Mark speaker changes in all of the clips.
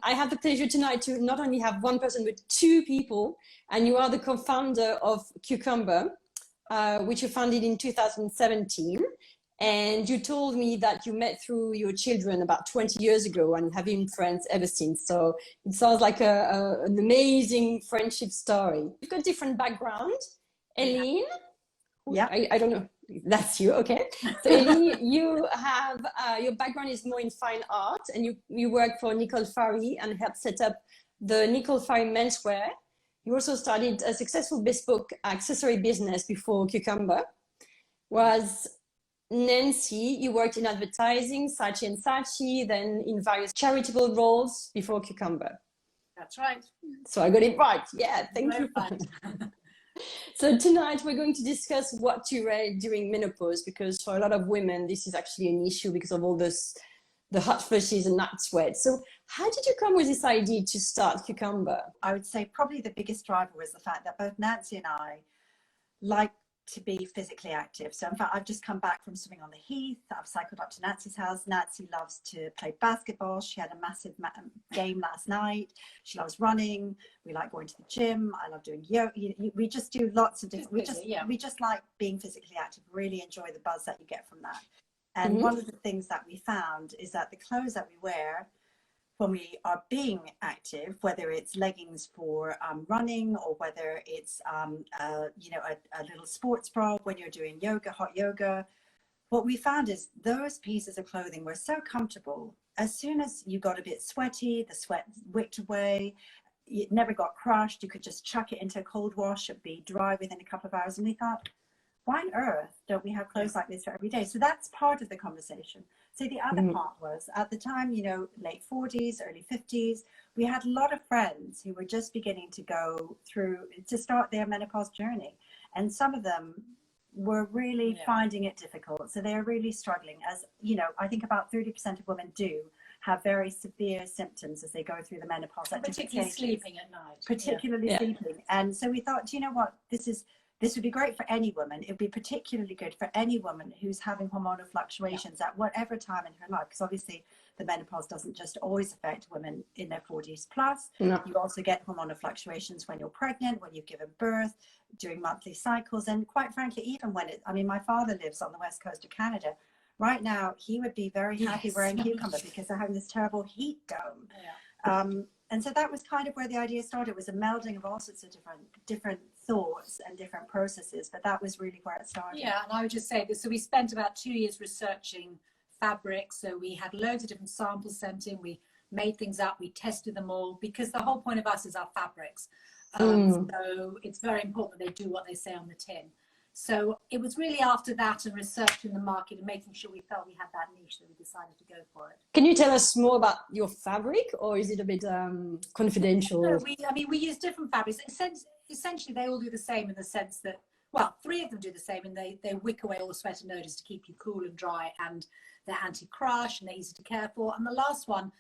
Speaker 1: I have the pleasure tonight to not only have one person, but two people. And you are the co-founder of Cucumber, which you founded in 2017. And you told me that you met through your children about 20 years ago and have been friends ever since. So it sounds like an amazing friendship story. You've got different background. Eileen?
Speaker 2: Yeah.
Speaker 1: I don't know. That's you, okay. So Eileen, you have, your background is more in fine art, and you work for Nicole Farry and helped set up the Nicole Farry menswear. You also started a successful bespoke accessory business before Cucumber. Was Nancy, you worked in advertising, Saatchi and Saatchi, then in various charitable roles before Cucumber.
Speaker 2: That's right.
Speaker 1: So I got it right. Yeah, thank you.
Speaker 2: Fun.
Speaker 1: So tonight we're going to discuss what to wear during menopause, because for a lot of women, this is actually an issue because of all this, the hot flushes and night sweats. So how did you come with this idea to start Cucumber?
Speaker 2: I would say probably the biggest driver was the fact that both Nancy and I like to be physically active. So in fact, I've just come back from swimming on the heath. I've cycled up to Nancy's house. Nancy loves to play basketball. She had a massive game last night. She loves running. We like going to the gym. I love doing yoga. We just do lots of different, we just like being physically active, really enjoy the buzz that you get from that. And one of the things that we found is that the clothes that we wear when we are being active, whether it's leggings for running, or whether it's you know, a little sports bra when you're doing yoga, hot yoga, what we found is those pieces of clothing were so comfortable. As soon as you got a bit sweaty, the sweat wicked away, it never got crushed. You could just chuck it into a cold wash, it'd be dry within a couple of hours. And we thought, why on earth don't we have clothes like this for every day? So that's part of the conversation. So the other part was, at the time, you know, late 40s, early 50s, we had a lot of friends who were just beginning to go through, to start their menopause journey. And some of them were really finding it difficult. So they're really struggling. As you know, I think about 30% of women do have very severe symptoms as they go through the menopause.
Speaker 3: Particularly sleeping at night.
Speaker 2: Particularly sleeping. And so we thought, do you know what, this would be great for any woman. It would be particularly good for any woman who's having hormonal fluctuations at whatever time in her life, because obviously the menopause doesn't just always affect women in their 40s plus. No. You also get hormonal fluctuations when you're pregnant, when you've given birth, during monthly cycles, and quite frankly, even when I mean, my father lives on the west coast of Canada. Right now, he would be very happy wearing Cucumber because they're having this terrible heat dome. And so that was kind of where the idea started. It was a melding of all sorts of different thoughts and different processes, but that was really where it started.
Speaker 3: Yeah, and I would just say that, so we spent about 2 years researching fabrics. So we had loads of different samples sent in, we made things up, we tested them all, because the whole point of us is our fabrics. So it's very important that they do what they say on the tin. So it was really after that and researching the market and making sure we felt we had that niche that we decided to go for it.
Speaker 1: Can you tell us more about your fabric, or is it a bit confidential?
Speaker 3: No, we use different fabrics. Essentially, they all do the same in the sense that, well, 3 of them do the same, and they wick away all the sweat and odors to keep you cool and dry, and they're anti-crush and they're easy to care for. And the last one,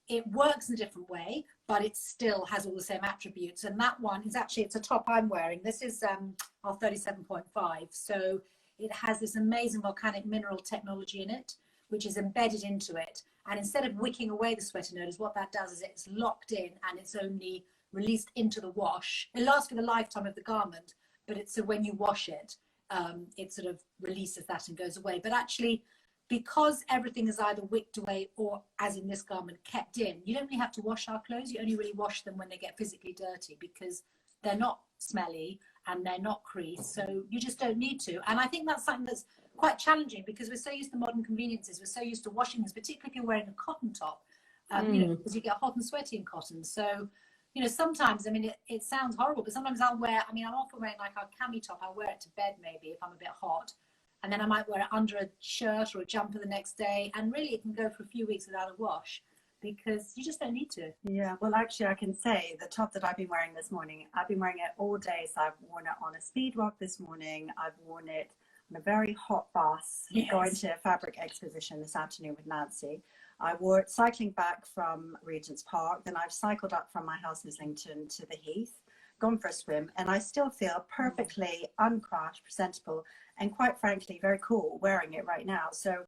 Speaker 3: it works in a different way, but it still has all the same attributes. And that one is actually, it's a top I'm wearing. This is our 37.5. So it has this amazing volcanic mineral technology in it, which is embedded into it. And instead of wicking away the sweat and odors, what that does is it's locked in and it's only released into the wash. It lasts for the lifetime of the garment, but it's so when you wash it, it sort of releases that and goes away. But actually, because everything is either wicked away or, as in this garment, kept in, you don't really have to wash our clothes. You only really wash them when they get physically dirty, because they're not smelly and they're not creased. So you just don't need to. And I think that's something that's quite challenging, because we're so used to modern conveniences. We're so used to washing things, particularly if you're wearing a cotton top, you know, because you get hot and sweaty in cotton. So, you know, sometimes, I mean, it sounds horrible, but sometimes I'll wear, I mean, I'm often wearing like our cami top. I'll wear it to bed maybe if I'm a bit hot. And then I might wear it under a shirt or a jumper the next day. And really, it can go for a few weeks without a wash, because you just don't need to.
Speaker 2: Yeah, well, actually, I can say the top that I've been wearing this morning, I've been wearing it all day. So I've worn it on a speed walk this morning. I've worn it on a very hot bus, going to a fabric exposition this afternoon with Nancy. I wore it cycling back from Regent's Park. Then I've cycled up from my house in Islington to the Heath, gone for a swim, and I still feel perfectly uncrushed, presentable, and quite frankly, very cool wearing it right now. So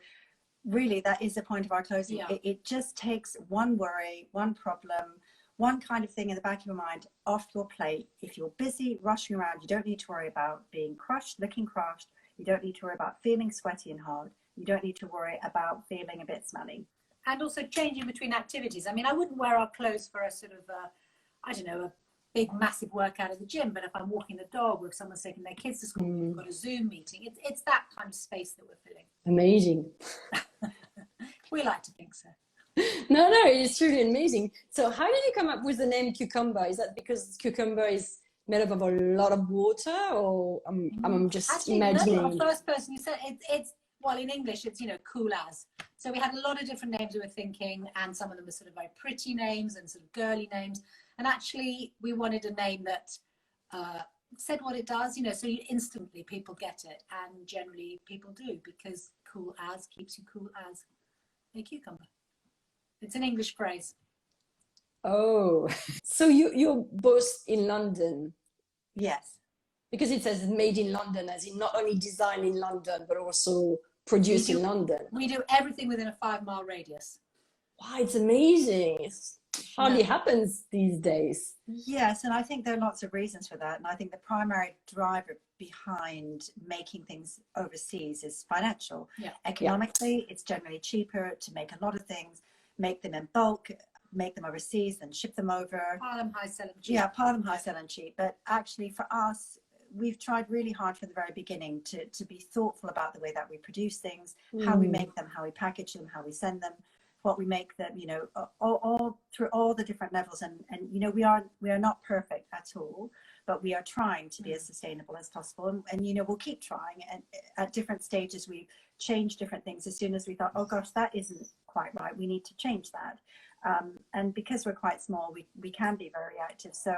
Speaker 2: really, that is the point of our closing.
Speaker 3: Yeah.
Speaker 2: It just takes one worry, one problem, one kind of thing in the back of your mind off your plate. If you're busy rushing around, you don't need to worry about being crushed, looking crushed. You don't need to worry about feeling sweaty and hard. You don't need to worry about feeling a bit smelly.
Speaker 3: And also changing between activities. I mean, I wouldn't wear our clothes for a sort of, I don't know, a big, massive workout at the gym. But if I'm walking the dog, or if someone's taking their kids to school, we've got a Zoom meeting. It's that kind of space that we're filling.
Speaker 1: Amazing.
Speaker 3: We like to think so.
Speaker 1: No, it's really amazing. So how did you come up with the name cucumber? Is that because cucumber is made up of a lot of water, or I'm just
Speaker 3: actually,
Speaker 1: imagining?
Speaker 3: No, the first person you said it's well, in English it's, you know, cool as. So we had a lot of different names we were thinking, and some of them were sort of very pretty names and sort of girly names. And actually we wanted a name that said what it does, you know, so instantly people get it, and generally people do, because cool as keeps you cool as a cucumber. It's an English phrase.
Speaker 1: Oh, so you're both in London?
Speaker 2: Yes.
Speaker 1: Because it says made in London, as in not only designed in London, but also produced in London.
Speaker 3: We do everything within a 5-mile radius.
Speaker 1: Wow, it's amazing. It hardly happens these days.
Speaker 2: Yes, and I think there are lots of reasons for that. And I think the primary driver behind making things overseas is financial.
Speaker 3: Yeah.
Speaker 2: Economically, it's generally cheaper to make a lot of things, make them in bulk, make them overseas, then ship them over.
Speaker 3: Pile them high, sell them cheap.
Speaker 2: Yeah, pile them high, sell them cheap. But actually for us, we've tried really hard from the very beginning to be thoughtful about the way that we produce things, how we make them, how we package them, how we send them, what we make them, you know, all through all the different levels. And you know, we are not perfect at all, but we are trying to be as sustainable as possible. And you know, we'll keep trying. And at different stages, we change different things. As soon as we thought, oh gosh, that isn't quite right, we need to change that. And because we're quite small, we can be very active. So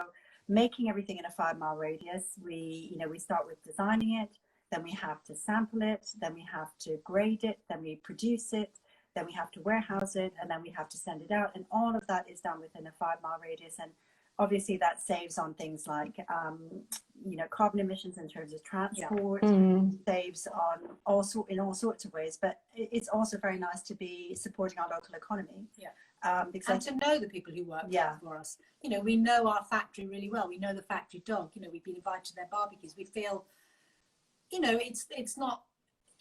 Speaker 2: making everything in a 5-mile radius, we start with designing it, then we have to sample it, then we have to grade it, then we produce it, then we have to warehouse it, and then we have to send it out. And all of that is done within a 5-mile radius. And obviously that saves on things like, you know, carbon emissions in terms of transport, saves on in all sorts of ways. But it's also very nice to be supporting our local economy.
Speaker 3: Yeah.
Speaker 2: And
Speaker 3: to know the people who work for us. You know, we know our factory really well. We know the factory dog. You know, we've been invited to their barbecues. We feel, you know, it's not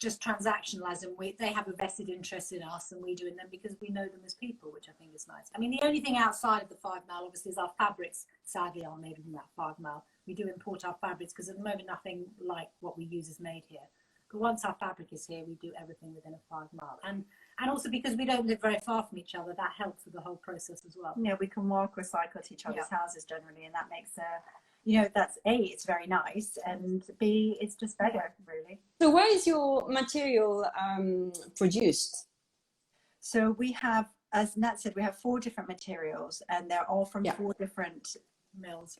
Speaker 3: just transactional, as in they have a vested interest in us and we do in them because we know them as people, which I think is nice. I mean, the only thing outside of the 5-mile, obviously, is our fabrics. Sadly, aren't made in that 5-mile. We do import our fabrics because at the moment nothing like what we use is made here. But once our fabric is here, we do everything within a 5-mile. And also because we don't live very far from each other, that helps with the whole process as well.
Speaker 2: Yeah, we can walk or cycle to each other's houses generally, and that makes you know, that's A, it's very nice, and B, it's just better, really.
Speaker 1: So where is your material produced?
Speaker 2: So we have, as Nat said, we have 4 different materials, and they're all from 4 different
Speaker 3: mills.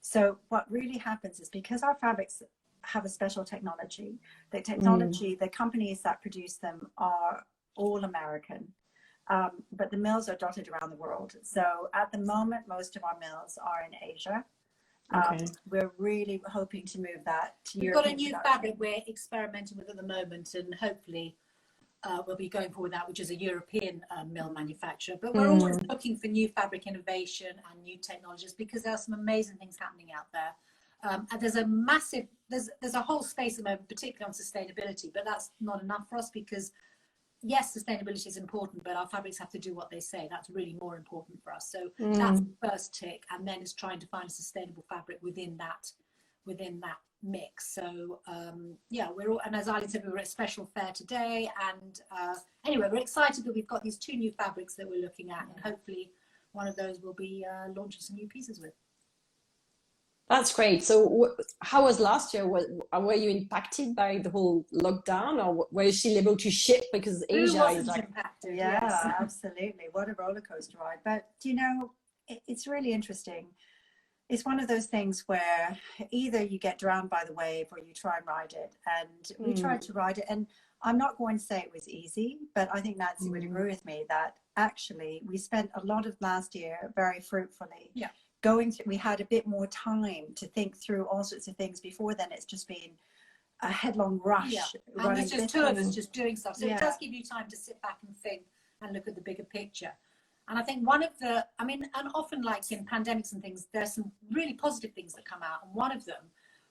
Speaker 2: So what really happens is, because our fabrics have a special technology, the companies that produce them are all American, but the mills are dotted around the world. So at the moment, most of our mills are in Asia. We're really hoping to move that to Europe.
Speaker 3: We've got a new fabric we're experimenting with at the moment, and hopefully we'll be going forward with that, which is a European mill manufacturer. But we're always looking for new fabric innovation and new technologies, because there are some amazing things happening out there. And there's a whole space at the moment, particularly on sustainability, but that's not enough for us, because yes, sustainability is important, but our fabrics have to do what they say. That's really more important for us. So that's the first tick, and then it's trying to find a sustainable fabric within that mix. So yeah, and as Ali said, we were at a special fair today, and anyway, we're excited that we've got these 2 new fabrics that we're looking at, and hopefully one of those will be launching some new pieces with.
Speaker 1: That's great. So how was last year? Were you impacted by the whole lockdown, or were you still able to ship, because Asia is like
Speaker 3: impacted?
Speaker 2: Yeah,
Speaker 3: yes.
Speaker 2: Absolutely. What a roller coaster ride. But you know, it's really interesting. It's one of those things where either you get drowned by the wave or you try and ride it. And we tried to ride it. And I'm not going to say it was easy, but I think Nancy would agree with me that actually we spent a lot of last year very fruitfully.
Speaker 3: Yeah.
Speaker 2: We had a bit more time to think through all sorts of things. Before then, it's just been a headlong rush.
Speaker 3: Yeah, and
Speaker 2: running
Speaker 3: there's just
Speaker 2: this
Speaker 3: two of
Speaker 2: thing.
Speaker 3: us just doing stuff. So
Speaker 2: Yeah.
Speaker 3: it does give you time to sit back and think and look at the bigger picture. And I think one of the, I mean, and often like in pandemics and things, there's some really positive things that come out. And one of them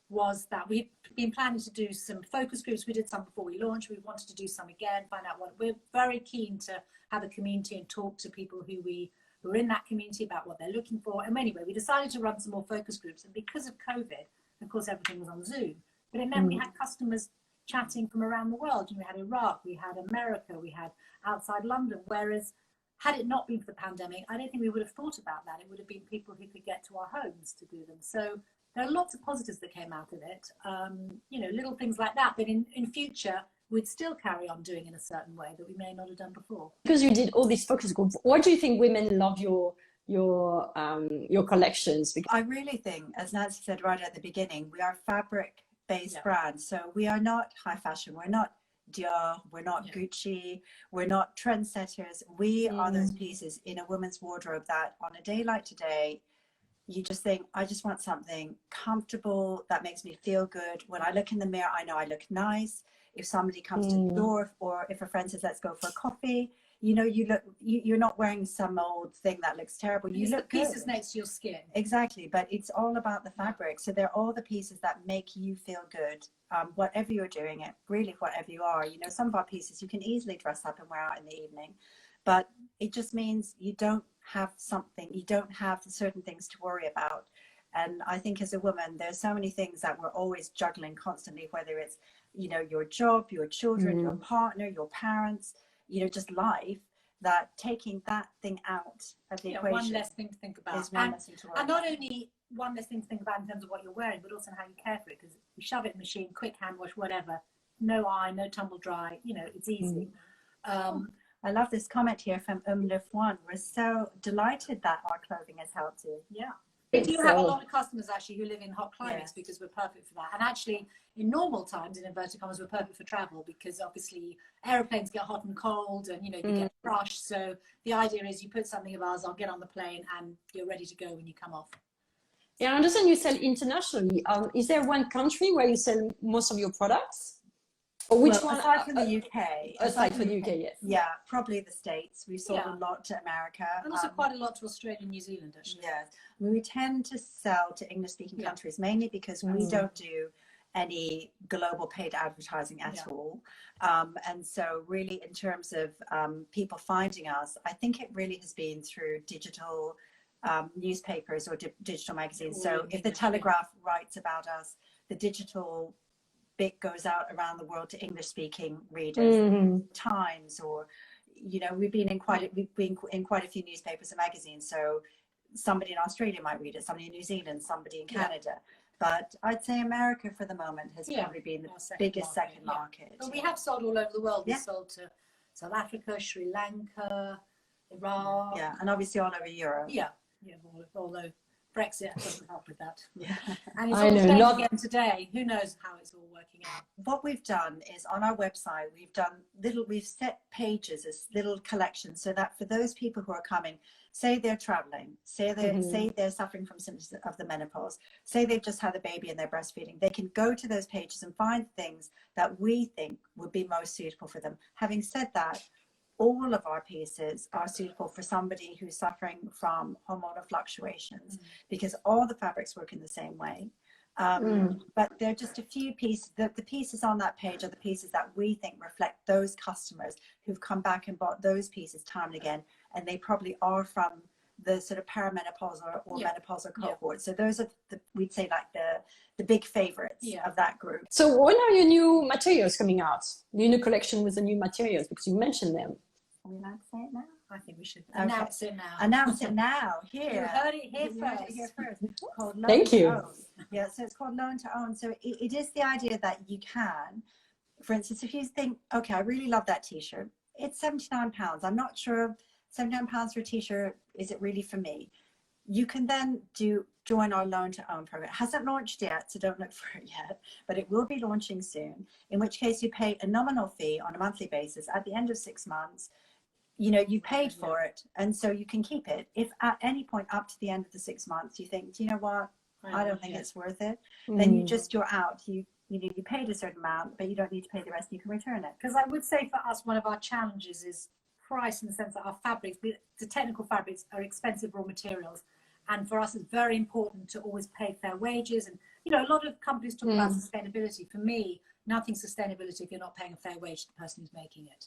Speaker 3: was that we've been planning to do some focus groups. We did some before we launched. We wanted to do some again, find out what, we're very keen to have a community and talk to people who are in that community about what they're looking for. And anyway, we decided to run some more focus groups. And because of COVID, of course, everything was on Zoom. But it meant we had customers chatting from around the world. You know, we had Iraq, we had America, we had outside London. Whereas had it not been for the pandemic, I don't think we would have thought about that. It would have been people who could get to our homes to do them. So there are lots of positives that came out of it. You know, little things like that. But in future, we'd still carry on doing in a certain way that we may not have done before.
Speaker 1: Because you did all these focus groups, why do you think women love your collections? Because
Speaker 2: I really think, as Nancy said right at the beginning, we are fabric-based brand. So we are not high fashion. We're not Dior. We're not Gucci. We're not trendsetters. We are those pieces in a woman's wardrobe that on a day like today, you just think, I just want something comfortable that makes me feel good. When I look in the mirror, I know I look nice. If somebody comes to the door, or if a friend says, let's go for a coffee, you know, you're not wearing some old thing that looks terrible. You look
Speaker 3: the pieces next to your skin.
Speaker 2: Exactly, but it's all about the fabric. So they're all the pieces that make you feel good, whatever you're doing it, really whatever you are. You know, some of our pieces you can easily dress up and wear out in the evening, but it just means you don't have certain things to worry about. And I think as a woman, there's so many things that we're always juggling constantly, whether it's, you know, your job, your children, your partner, your parents, you know, just life, that taking that thing out of the equation.
Speaker 3: One less thing to think about.
Speaker 2: And
Speaker 3: not only one less thing to think about in terms of what you're wearing, but also how you care for it, because you shove it in the machine, quick hand wash, whatever, no eye, no tumble dry, you know, it's easy.
Speaker 2: I love this comment here from One. We're so delighted that our clothing has helped you.
Speaker 3: Yeah. We do have a lot of customers actually who live in hot climates because we're perfect for that. And actually, in normal times, in inverted commas, we're perfect for travel because obviously aeroplanes get hot and cold and, you know, you get crushed. So the idea is you put something of ours, I'll get on the plane and you're ready to go when you come off.
Speaker 1: Yeah, I understand you sell internationally. Is there one country where you sell most of your products? Or which one?
Speaker 2: Aside from the UK.
Speaker 1: Aside from the UK, yes.
Speaker 2: Yeah, probably the States. We've sold a lot to America.
Speaker 3: And also quite a lot to Australia and New Zealand, actually.
Speaker 2: Yes. I mean, we tend to sell to English-speaking countries, mainly because we don't do any global paid advertising at all. And so really in terms of people finding us, I think it really has been through digital newspapers or digital magazines. So if the Telegraph writes about us, the digital bit goes out around the world to English-speaking readers. Times, or you know, we've been in quite a few newspapers and magazines. So somebody in Australia might read it, somebody in New Zealand, somebody in Canada. But I'd say America for the moment has probably been the biggest second market.
Speaker 3: But we have sold all over the world. We sold to South Africa, Sri Lanka, Iraq.
Speaker 2: Yeah, and obviously all over Europe.
Speaker 3: Yeah, although Brexit doesn't help with that.
Speaker 2: Yeah.
Speaker 3: And it's all staying again today. Who knows how it's all working out.
Speaker 2: What we've done is on our website, we've set pages as little collections so that for those people who are coming, say they're traveling, say they're suffering from symptoms of the menopause, say they've just had a baby and they're breastfeeding, they can go to those pages and find things that we think would be most suitable for them. Having said that, all of our pieces are suitable for somebody who's suffering from hormonal fluctuations because all the fabrics work in the same way. But they're just a few pieces. The pieces on that page are the pieces that we think reflect those customers who've come back and bought those pieces time and again, and they probably are from the sort of perimenopause or menopausal cohort. So those are we'd say like the big favorites of that group.
Speaker 1: So when are your new materials coming out? Your new collection with the new materials, because you mentioned them.
Speaker 2: Are we allowed to say it now?
Speaker 3: I think we should announce it now.
Speaker 2: Announce it now. Here.
Speaker 3: You heard it here first.
Speaker 2: Called
Speaker 1: Thank you.
Speaker 2: Yeah, so it's called Loan to Own. So it is the idea that you can, for instance, if you think, okay, I really love that t-shirt. It's £79. I'm not sure £79 for a t-shirt, is it really for me? You can then join our Loan to Own program. It hasn't launched yet, so don't look for it yet, but it will be launching soon, in which case you pay a nominal fee on a monthly basis. At the end of 6 months, you know, you paid for it, and so you can keep it. If at any point up to the end of the 6 months you think, do you know what, I don't think it's worth it, then you're out. you paid a certain amount, but you don't need to pay the rest, you can return it.
Speaker 3: Because I would say for us, one of our challenges is price, in the sense that our fabrics, the technical fabrics, are expensive raw materials. And for us, it's very important to always pay fair wages. And, you know, a lot of companies talk about sustainability. For me, nothing's sustainability if you're not paying a fair wage to the person who's making it.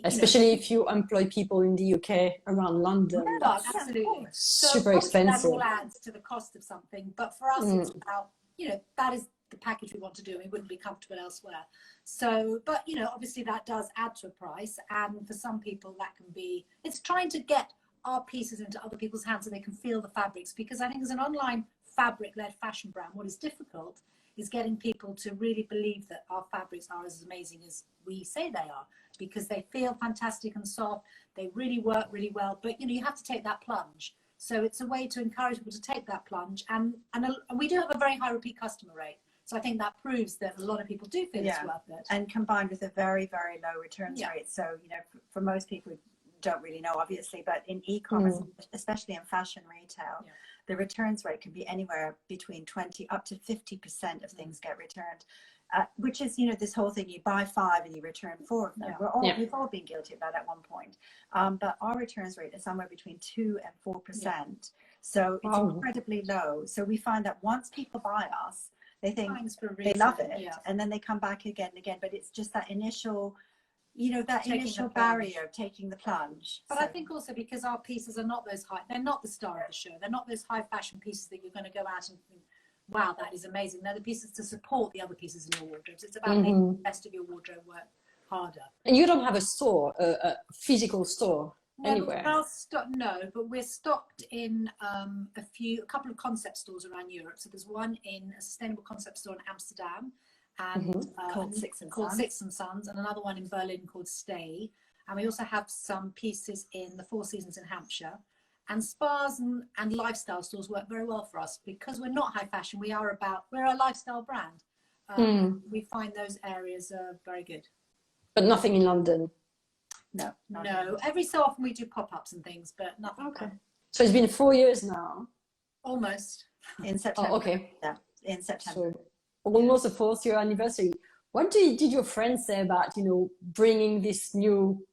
Speaker 1: Especially if you employ people in the UK around London.
Speaker 3: Yeah, absolutely.
Speaker 1: Super
Speaker 3: so
Speaker 1: expensive.
Speaker 3: That all adds to the cost of something. But for us, it's about, you know, that is the package we want to do. We wouldn't be comfortable elsewhere. So, but, you know, obviously that does add to a price. And for some people that can be, it's trying to get our pieces into other people's hands so they can feel the fabrics. Because I think as an online fabric-led fashion brand, what is difficult is getting people to really believe that our fabrics are as amazing as we say they are, because they feel fantastic and soft. They really work really well. But, you know, you have to take that plunge. So it's a way to encourage people to take that plunge. And we do have a very high repeat customer rate. So I think that proves that a lot of people do feel it's worth it.
Speaker 2: And combined with a very, very low returns rate. So, you know, for most people who don't really know, obviously, but in e-commerce, especially in fashion retail, the returns rate can be anywhere between 20 up to 50% of things get returned. Which is, you know, this whole thing, you buy 5 and you return 4 of them. We've all been guilty of that at one point. But our returns rate is somewhere between 2 and 4%. So it's incredibly low. So we find that once people buy us, they think they love it, and then they come back again and again. But it's just that initial, you know, that initial barrier of taking the plunge.
Speaker 3: But I think also because our pieces are not those high, they're not the star of the show. They're not those high fashion pieces that you're going to go out and think, wow, that is amazing. They're the pieces to support the other pieces in your wardrobes. It's about making the rest of your wardrobe work harder.
Speaker 1: And you don't have a store, a physical store anywhere?
Speaker 3: No, but we're stocked in a couple of concept stores around Europe. So there's one in a sustainable concept store in Amsterdam, and
Speaker 2: called Six and
Speaker 3: Sons, and another one in Berlin called Stay. And we also have some pieces in the Four Seasons in Hampshire. And spas and lifestyle stores work very well for us because we're not high fashion. We're a lifestyle brand. We find those areas are very good.
Speaker 1: But nothing in London?
Speaker 3: No. Every so often we do pop-ups and things, but nothing.
Speaker 1: Okay. So it's been 4 years now?
Speaker 3: Almost.
Speaker 2: In September.
Speaker 1: Oh, okay.
Speaker 2: Yeah, in September.
Speaker 1: So almost the 4th year anniversary. What did your friends say about, you know, bringing this new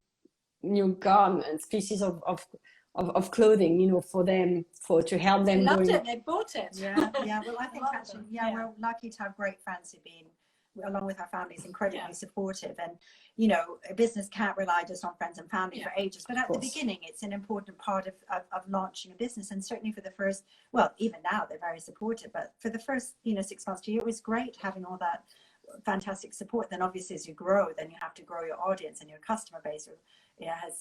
Speaker 1: garments, pieces of clothing, you know, for them, to help them?
Speaker 3: They loved it. They bought it.
Speaker 2: Yeah. Well, I think actually, we're lucky to have great friends who've been, along with our families, incredibly supportive. And, you know, a business can't rely just on friends and family for ages. But at the beginning, it's an important part of launching a business. And certainly for the first, well, even now they're very supportive. But for the first, 6 months to a year, it was great having all that fantastic support. Then obviously as you grow, then you have to grow your audience, and your customer base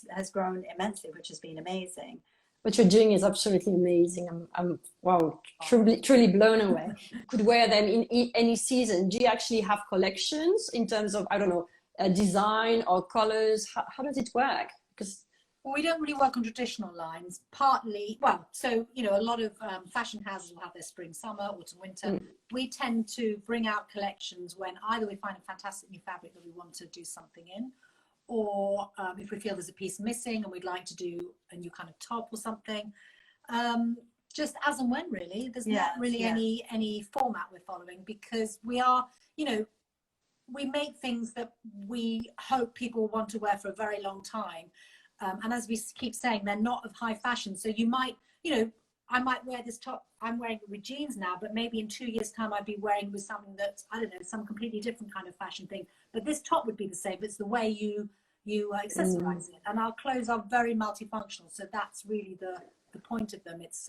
Speaker 2: has grown immensely, which has been amazing.
Speaker 1: What you're doing is absolutely amazing. I'm truly blown away. You could wear them in any season. Do you actually have collections in terms of, I don't know, design or colors? How does it work? Because
Speaker 3: we don't really work on traditional lines. Partly, so you know, a lot of fashion houses will have their spring, summer, autumn, winter. We tend to bring out collections when either we find a fantastic new fabric that we want to do something in, or if we feel there's a piece missing and we'd like to do a new kind of top or something. Just as and when, really. There's not really any format we're following, because we are, you know, we make things that we hope people want to wear for a very long time. And as we keep saying, they're not of high fashion. So you might, you know, I might wear this top, I'm wearing it with jeans now, but maybe in 2 years' time I'd be wearing with something that's, I don't know, some completely different kind of fashion thing. But this top would be the same. It's the way you accessorize it. And our clothes are very multifunctional. So that's really the point of them. It's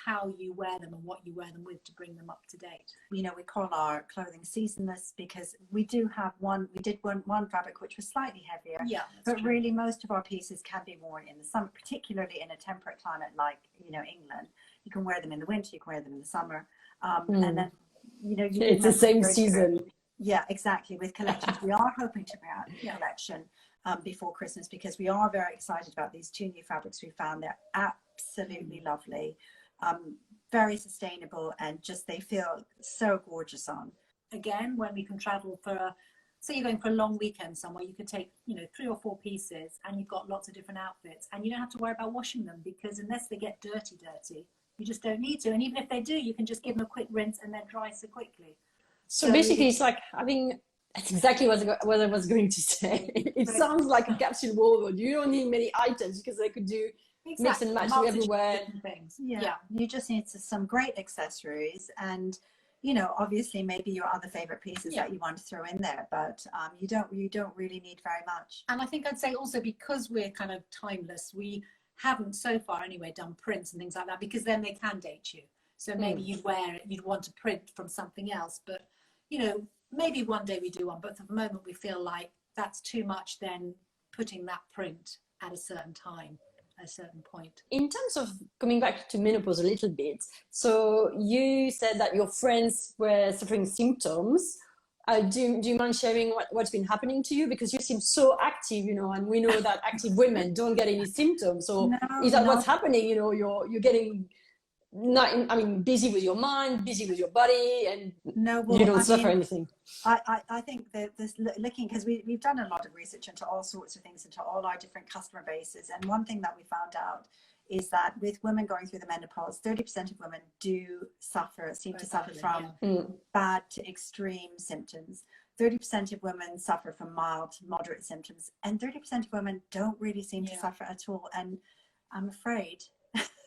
Speaker 3: how you wear them and what you wear them with to bring them up to date.
Speaker 2: You know, we call our clothing seasonless because we did one fabric which was slightly heavier. Yeah. But true. Really most of our pieces can be worn in the summer, particularly in a temperate climate like, you know, England. You can wear them in the winter, you can wear them in the summer. And then, you know,
Speaker 1: it's the same season.
Speaker 2: Yeah, exactly. With collections, we are hoping to bring out a collection before Christmas, because we are very excited about these 2 new fabrics we found. They're absolutely lovely, very sustainable, and just they feel so gorgeous on.
Speaker 3: Again, when we can travel say you're going for a long weekend somewhere, you could take, you know, 3 or 4 pieces and you've got lots of different outfits, and you don't have to worry about washing them, because unless they get dirty, you just don't need to. And even if they do, you can just give them a quick rinse and they're dry so quickly.
Speaker 1: So basically, it's like having. That's exactly what I was going to say. It sounds like a capsule wardrobe. You don't need many items because they could do mix and match everywhere.
Speaker 3: Things.
Speaker 2: Yeah, you just need some great accessories, and obviously maybe your other favorite pieces that you want to throw in there, but you don't really need very much.
Speaker 3: And I think I'd say also, because we're kind of timeless, we haven't so far anyway done prints and things like that, because then they can date you. So maybe you'd want to print from something else, but maybe one day we do one, but for the moment we feel like that's too much, then putting that print at a certain time, at a certain point.
Speaker 1: In terms of coming back to menopause a little bit, so you said that your friends were suffering symptoms. Do you mind sharing what's been happening to you? Because you seem so active, and we know that active women don't get any symptoms. So is that what's happening? You're getting busy with your mind, busy with your body, and you don't suffer anything.
Speaker 2: I think that this looking, because we've done a lot of research into all sorts of things, into all our different customer bases, and one thing that we found out is that with women going through the menopause, 30% of women seem to suffer from bad to extreme symptoms. 30% of women suffer from mild to moderate symptoms, and 30% of women don't really seem to suffer at all. And I'm afraid,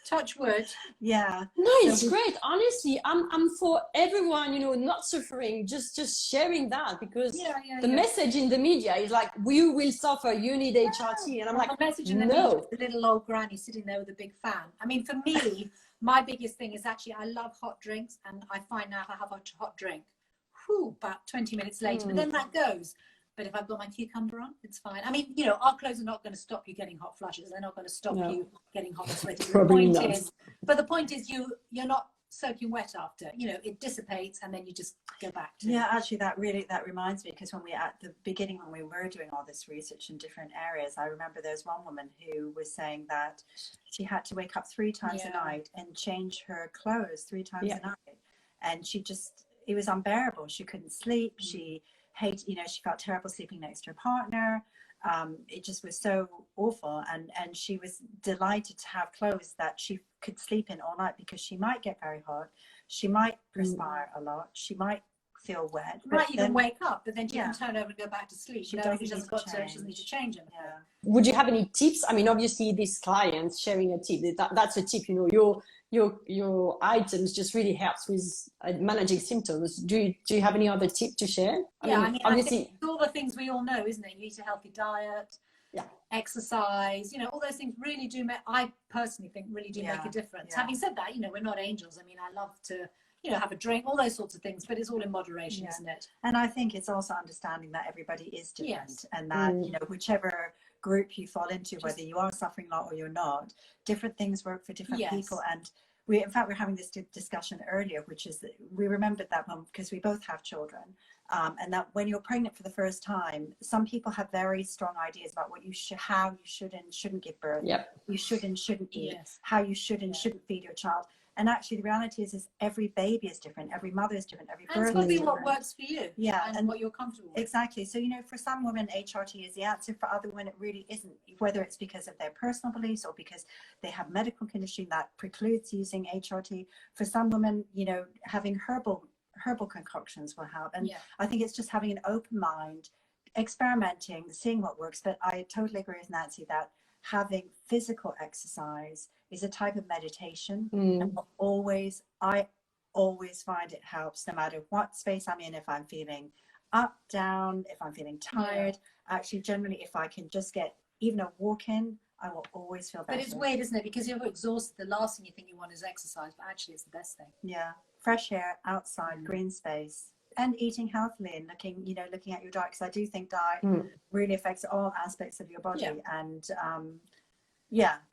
Speaker 3: touch wood.
Speaker 2: Yeah.
Speaker 1: No, it's great. Honestly, I'm for everyone, not suffering, just sharing that, because the message in the media is like, we will suffer, you need HRT. And I'm like,
Speaker 3: the message in the media is the little old granny sitting there with a big fan. I mean, for me, my biggest thing is actually, I love hot drinks, and I find now if I have a hot drink, about 20 minutes later, but then that goes. But if I've got my cucumber on, it's fine. I mean, our clothes are not going to stop you getting hot flushes. They're not going to stop you getting hot and sweaty. The point is you're not soaking wet after. It dissipates, and then you just go back to
Speaker 2: actually that reminds me, because when we at the beginning, when we were doing all this research in different areas, I remember there's one woman who was saying that she had to wake up 3 times a night and change her clothes 3 times a night, and it was unbearable. She couldn't sleep. She felt terrible sleeping next to her partner. It just was so awful, and she was delighted to have clothes that she could sleep in all night, because she might get very hot, she might perspire a lot, she might feel wet,
Speaker 3: might even wake up, but then she can turn over and go back to sleep. She doesn't need to change anything.
Speaker 1: Would you have any tips? I mean, obviously this client sharing a tip, that's a tip. Your items just really helps with managing symptoms. Do you have any other tip to share?
Speaker 3: I mean, obviously, I think all the things we all know, isn't it? You eat a healthy diet, exercise, all those things really do I personally think really do make a difference. Having said that, we're not angels. I mean, I love to have a drink, all those sorts of things, but it's all in moderation, isn't it?
Speaker 2: And I think it's also understanding that everybody is different, and that whichever group you fall into, whether you are suffering a lot or you're not, different things work for different people. And we're having this discussion earlier, which is that we remembered that one because we both have children, and that when you're pregnant for the first time, some people have very strong ideas about how you should and shouldn't give birth, you should and shouldn't eat, how you should and shouldn't feed your child. And actually, the reality is every baby is different, every mother is different, every birth is different.
Speaker 3: And it's got to be what works for you, and what you're comfortable with.
Speaker 2: Exactly. So, for some women, HRT is the answer. For other women, it really isn't, whether it's because of their personal beliefs or because they have medical conditioning that precludes using HRT. For some women, having herbal concoctions will help. And I think it's just having an open mind, experimenting, seeing what works. But I totally agree with Nancy that having physical exercise is a type of meditation, and I always find it helps, no matter what space I'm in. If I'm feeling up, down, if I'm feeling tired, actually generally if I can just get even a walk in, I will always feel better.
Speaker 3: But it's weird, isn't it? Because you're exhausted, the last thing you think you want is exercise, but actually it's the best thing.
Speaker 2: Fresh air, outside, green space, and eating healthily, and looking at your diet, because I do think diet really affects all aspects of your body. And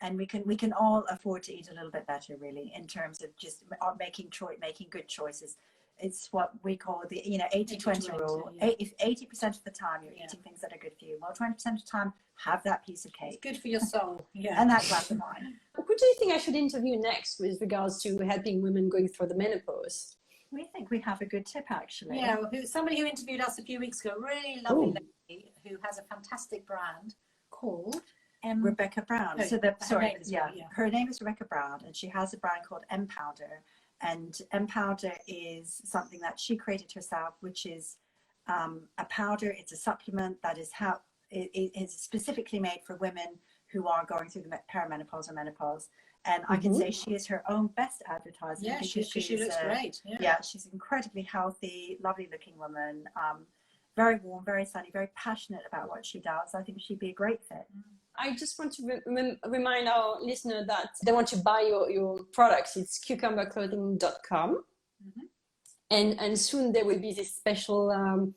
Speaker 2: and we can all afford to eat a little bit better, really, in terms of just making good choices. It's what we call the 80-20 rule. If 80% of the time you're eating things that are good for you, well, 20% of the time have that piece of cake.
Speaker 3: It's good for your soul.
Speaker 2: And that glass of wine.
Speaker 1: Who do you think I should interview next with regards to helping women going through the menopause?
Speaker 2: We think we have a good tip, actually.
Speaker 3: Somebody who interviewed us a few weeks ago, really lovely lady who has a fantastic brand called
Speaker 2: Rebecca Brown. Her name is Rebecca Brown, and she has a brand called M Powder, And M Powder is something that she created herself, which is a powder. It's a supplement that is it is specifically made for women who are going through the perimenopause or menopause. And I can say she is her own best advertiser.
Speaker 3: Yeah, she looks great.
Speaker 2: Yeah, she's an incredibly healthy, lovely looking woman. Very warm, very sunny, very passionate about what she does. I think she'd be a great fit.
Speaker 1: I just want to remind our listener that they want to buy your products. It's cucumberclothing.com. And soon there will be this special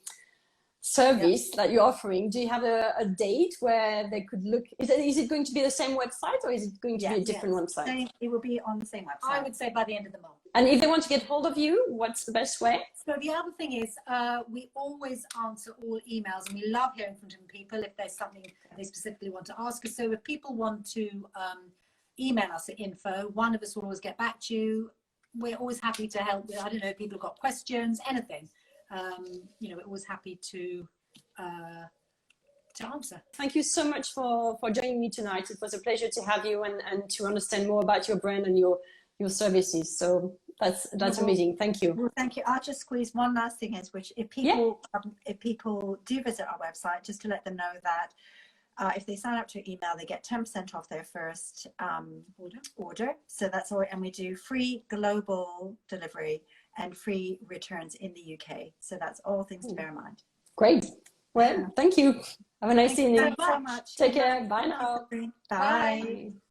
Speaker 1: service that you're offering. Do you have a date where they could look? Is it going to be the same website, or is it going to be a different website?
Speaker 2: It will be on the same website.
Speaker 3: I would say by the end of the month.
Speaker 1: And if they want to get hold of you, what's the best way?
Speaker 3: So the other thing is, we always answer all emails, and we love hearing from different people if there's something they specifically want to ask us. So if people want to email us at info, one of us will always get back to you. We're always happy to help with, I don't know, if people have got questions, anything. We're always happy to answer. Thank you so much for joining me tonight. It was a pleasure to have you and to understand more about your brand and your services. So that's amazing. Thank you.
Speaker 2: Well, thank you. I'll just squeeze one last thing in, which if people do visit our website, just to let them know that if they sign up to email, they get 10% off their first order. So that's all. And we do free global delivery and free returns in the UK. So that's all things to bear in mind.
Speaker 1: Great. Well, thank you. Have a nice evening.
Speaker 2: Thanks so much.
Speaker 1: Take care. Bye now.
Speaker 2: Bye.